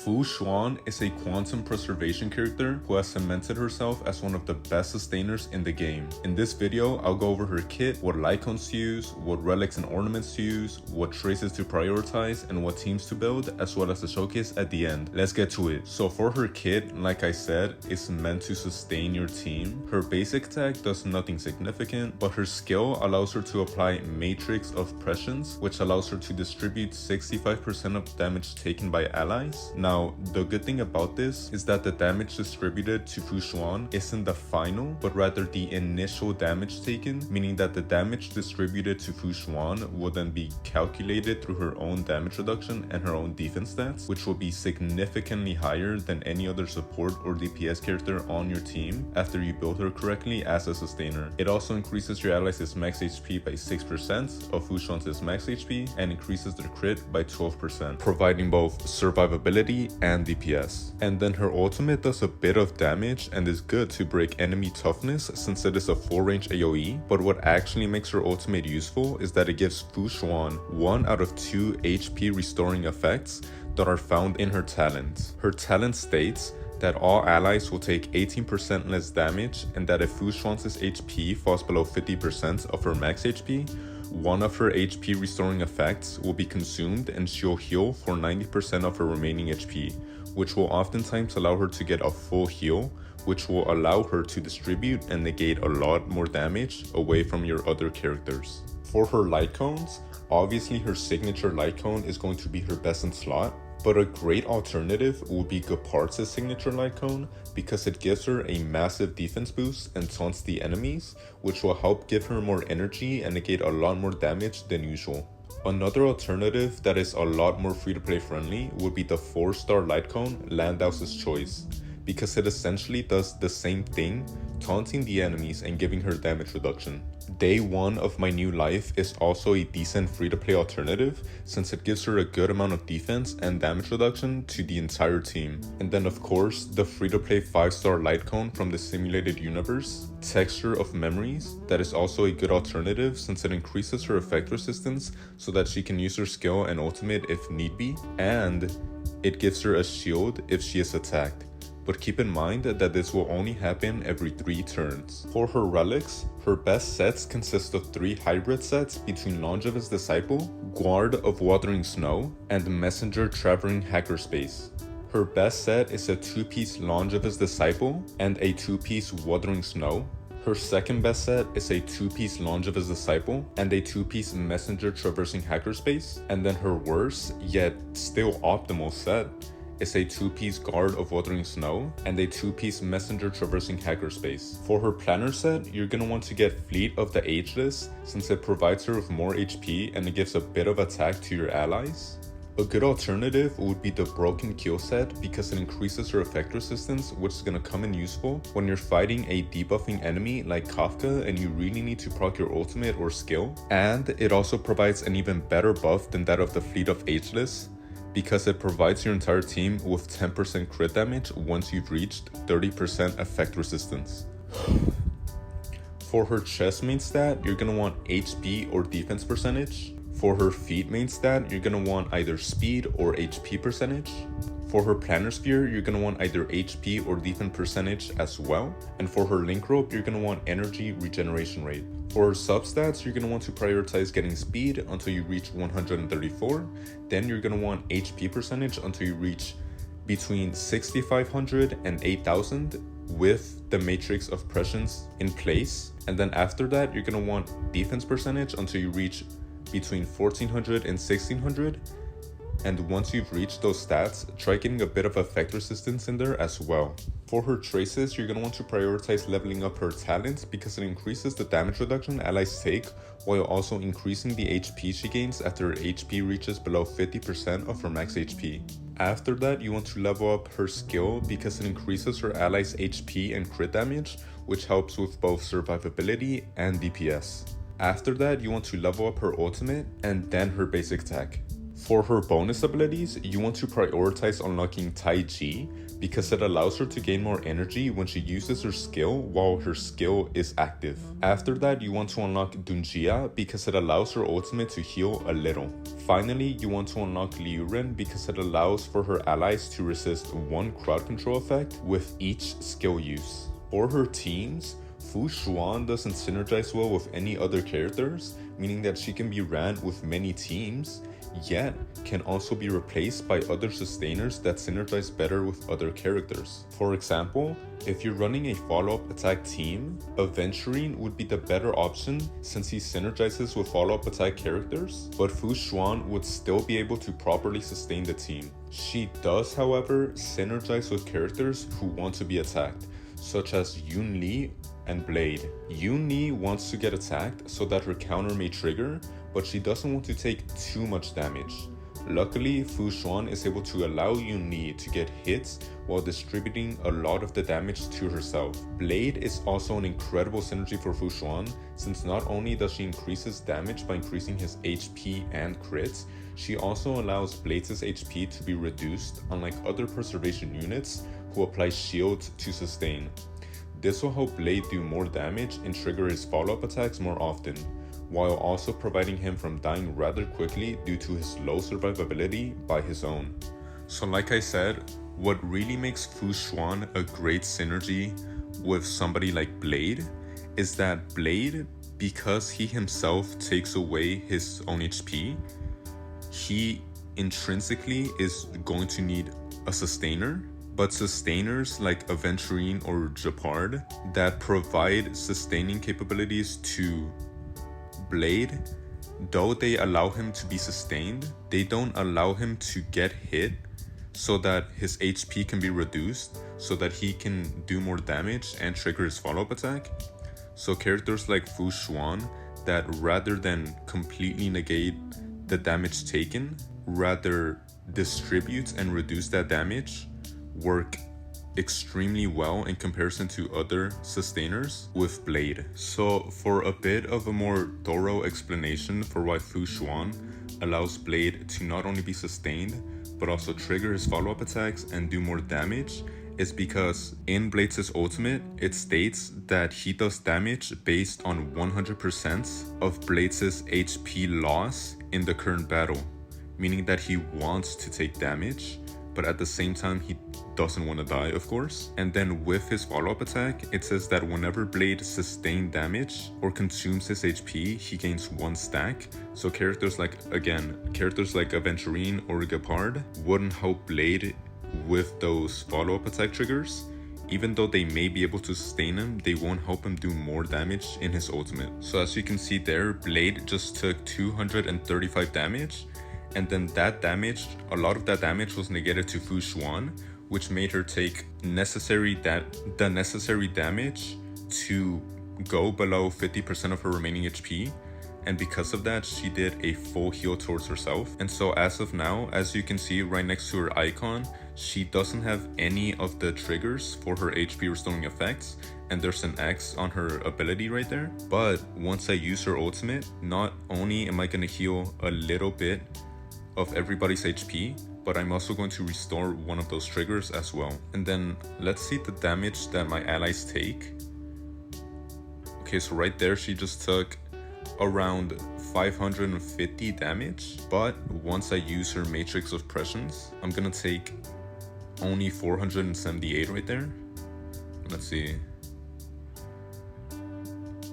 Fu Xuan is a quantum preservation character who has cemented herself as one of the best sustainers in the game. In this video, I'll go over her kit, what icons to use, what relics and ornaments to use, what traces to prioritize, and what teams to build, as well as the showcase at the end. Let's get to it. So for her kit, like I said, it's meant to sustain your team. Her basic attack does nothing significant, but her skill allows her to apply Matrix of Prescience, which allows her to distribute 65% of damage taken by allies. Now, the good thing about this is that the damage distributed to Fu Xuan isn't the final, but rather the initial damage taken, meaning that the damage distributed to Fu Xuan will then be calculated through her own damage reduction and her own defense stats, which will be significantly higher than any other support or DPS character on your team after you build her correctly as a sustainer. It also increases your allies' max HP by 6% of Fu Xuan's max HP and increases their crit by 12%, providing both survivability and DPS. And then her ultimate does a bit of damage and is good to break enemy toughness since it is a full range AoE, but what actually makes her ultimate useful is that it gives Fu Xuan 1 out of 2 HP restoring effects that are found in her talent. Her talent states that all allies will take 18% less damage, and that if Fu Xuan's HP falls below 50% of her max HP, one of her HP restoring effects will be consumed and she'll heal for 90% of her remaining HP, which will oftentimes allow her to get a full heal, which will allow her to distribute and negate a lot more damage away from your other characters. For her light cones, obviously her signature light cone is going to be her best in slot, but a great alternative would be Gapart's signature light cone because it gives her a massive defense boost and taunts the enemies, which will help give her more energy and negate a lot more damage than usual. Another alternative that is a lot more free-to-play friendly would be the 4-star light cone Landau's Choice, because it essentially does the same thing, taunting the enemies and giving her damage reduction. Day 1 of My New Life is also a decent free-to-play alternative since it gives her a good amount of defense and damage reduction to the entire team. And then of course, the free-to-play 5-star light cone from the simulated universe, Texture of Memories, that is also a good alternative since it increases her effect resistance so that she can use her skill and ultimate if need be, and it gives her a shield if she is attacked. But keep in mind that this will only happen every 3 turns. For her relics, her best sets consist of 3 hybrid sets between Longevous Disciple, Guard of Wuthering Snow, and Messenger Traveling Hackerspace. Her best set is a 2-piece Longevous Disciple and a 2-piece Wuthering Snow. Her second best set is a 2-piece Longevous Disciple and a 2-piece Messenger Traversing Hackerspace. And then her worst, yet still optimal set, is a 2-piece Guard of Wuthering Snow and a 2-piece Messenger Traversing Hackerspace. For her planner set, you're gonna want to get Fleet of the Ageless since it provides her with more HP and it gives a bit of attack to your allies. A good alternative would be the Broken Kill set because it increases her effect resistance, which is gonna come in useful when you're fighting a debuffing enemy like Kafka and you really need to proc your ultimate or skill. And it also provides an even better buff than that of the Fleet of Ageless, because it provides your entire team with 10% crit damage once you've reached 30% effect resistance. For her chest main stat, you're gonna want HP or defense percentage. For her feet main stat, you're gonna want either speed or HP percentage. For her planner sphere, you're gonna want either HP or defense percentage as well. And for her link rope, you're gonna want energy regeneration rate. For her substats, you're gonna want to prioritize getting speed until you reach 134. Then you're gonna want HP percentage until you reach between 6,500 and 8,000 with the Matrix of Prescience in place. And then after that, you're gonna want defense percentage until you reach between 1,400 and 1,600. And once you've reached those stats, try getting a bit of effect resistance in there as well. For her traces, you're gonna want to prioritize leveling up her talents because it increases the damage reduction allies take while also increasing the HP she gains after her HP reaches below 50% of her max HP. After that, you want to level up her skill because it increases her allies' HP and crit damage, which helps with both survivability and DPS. After that, you want to level up her ultimate and then her basic attack. For her bonus abilities, you want to prioritize unlocking Tai Chi because it allows her to gain more energy when she uses her skill while her skill is active. After that, you want to unlock Dunjia because it allows her ultimate to heal a little. Finally, you want to unlock Liuren because it allows for her allies to resist one crowd control effect with each skill use. For her teams, Fu Xuan doesn't synergize well with any other characters, meaning that she can be ran with many teams, yet can also be replaced by other sustainers that synergize better with other characters. For example, if you're running a follow-up attack team, Aventurine would be the better option since he synergizes with follow-up attack characters, but Fu Xuan would still be able to properly sustain the team. She does, however, synergize with characters who want to be attacked, such as Yun Li and Blade. Yun Li wants to get attacked so that her counter may trigger, but she doesn't want to take too much damage. Luckily, Fu Xuan is able to allow Yun Li to get hits while distributing a lot of the damage to herself. Blade is also an incredible synergy for Fu Xuan, since not only does she increase his damage by increasing his HP and crits, she also allows Blade's HP to be reduced, unlike other preservation units who apply shields to sustain. This will help Blade do more damage and trigger his follow-up attacks more often, while also preventing him from dying rather quickly due to his low survivability by his own. So like I said, what really makes Fu Xuan a great synergy with somebody like Blade is that Blade, because he himself takes away his own HP, he intrinsically is going to need a sustainer. But sustainers like Aventurine or Japard that provide sustaining capabilities to Blade, though they allow him to be sustained, they don't allow him to get hit so that his HP can be reduced so that he can do more damage and trigger his follow-up attack. So characters like Fu Xuan that rather than completely negate the damage taken, rather distribute and reduce that damage, work extremely well in comparison to other sustainers with Blade. So for a bit of a more thorough explanation for why Fu Xuan allows Blade to not only be sustained but also trigger his follow-up attacks and do more damage, is because in Blade's ultimate, it states that he does damage based on 100% of Blade's HP loss in the current battle, meaning that he wants to take damage, but at the same time he doesn't want to die, of course. And then with his follow-up attack, it says that whenever Blade sustains damage or consumes his HP, he gains 1 stack. So characters like Aventurine or Gepard wouldn't help Blade with those follow-up attack triggers. Even though they may be able to sustain him, they won't help him do more damage in his ultimate. So as you can see there, Blade just took 235 damage, and then that damage, a lot of that damage was negated to Fu Xuan, which made her take the necessary damage to go below 50% of her remaining HP. And because of that, she did a full heal towards herself. And so as of now, as you can see right next to her icon, she doesn't have any of the triggers for her HP restoring effects, and there's an X on her ability right there. But once I use her ultimate, not only am I going to heal a little bit of everybody's HP, but I'm also going to restore one of those triggers as well. And then let's see the damage that my allies take. Okay, so right there she just took around 550 damage, but once I use her Matrix of Prescience, I'm gonna take only 478 right there. Let's see.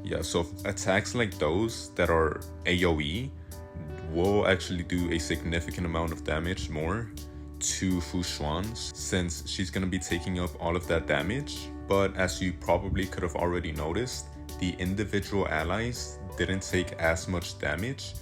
Yeah, so attacks like those that are AoE will actually do a significant amount of damage more to Fu Xuan, since she's gonna be taking up all of that damage. But as you probably could have already noticed, the individual allies didn't take as much damage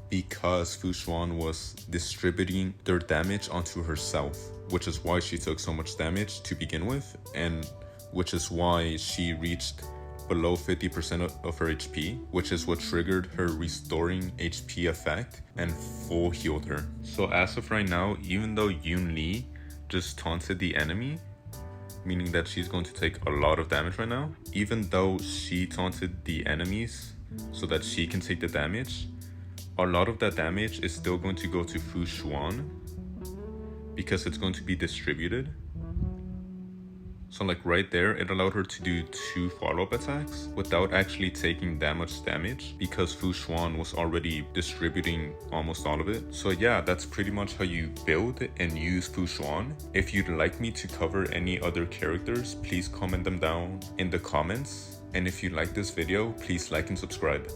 because Fu Xuan was distributing their damage onto herself, which is why she took so much damage to begin with, and which is why she reached below 50% of her HP, which is what triggered her restoring HP effect and full healed her. So as of right now, even though Yun Li just taunted the enemy, meaning that she's going to take a lot of damage right now, even though she taunted the enemies so that she can take the damage, a lot of that damage is still going to go to Fu Xuan because it's going to be distributed. So like right there, it allowed her to do 2 follow-up attacks without actually taking that much damage because Fu Xuan was already distributing almost all of it. So yeah, that's pretty much how you build and use Fu Xuan. If you'd like me to cover any other characters, please comment them down in the comments. And if you like this video, please like and subscribe.